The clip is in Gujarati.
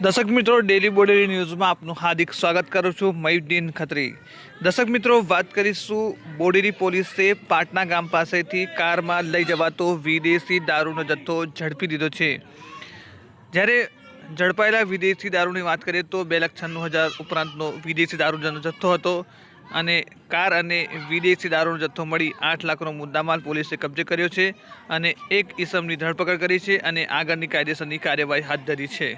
દર્શક મિત્રો, ડેલી બોડેલી ન્યૂઝમાં આપનું હાર્દિક સ્વાગત કરું છું. મયુદ્દીન ખત્રી. દર્શક મિત્રો, વાત કરીશું બોડેલી પોલીસે પાટના ગામ પાસેથી કારમાં લઈ જવાતો વિદેશી દારૂનો જથ્થો ઝડપી લીધો છે. જ્યારે ઝડપાયેલા વિદેશી દારૂની વાત કરીએ તો 2,96,000 ઉપરાંતનો વિદેશી દારૂનો જથ્થો હતો અને કાર અને વિદેશી દારૂનો જથ્થો મળી 8 લાખનો મુદ્દામાલ પોલીસે કબજે કર્યો છે અને એક ઈસમની ધરપકડ કરી છે અને આગળની કાયદેસરની કાર્યવાહી હાથ ધરી છે.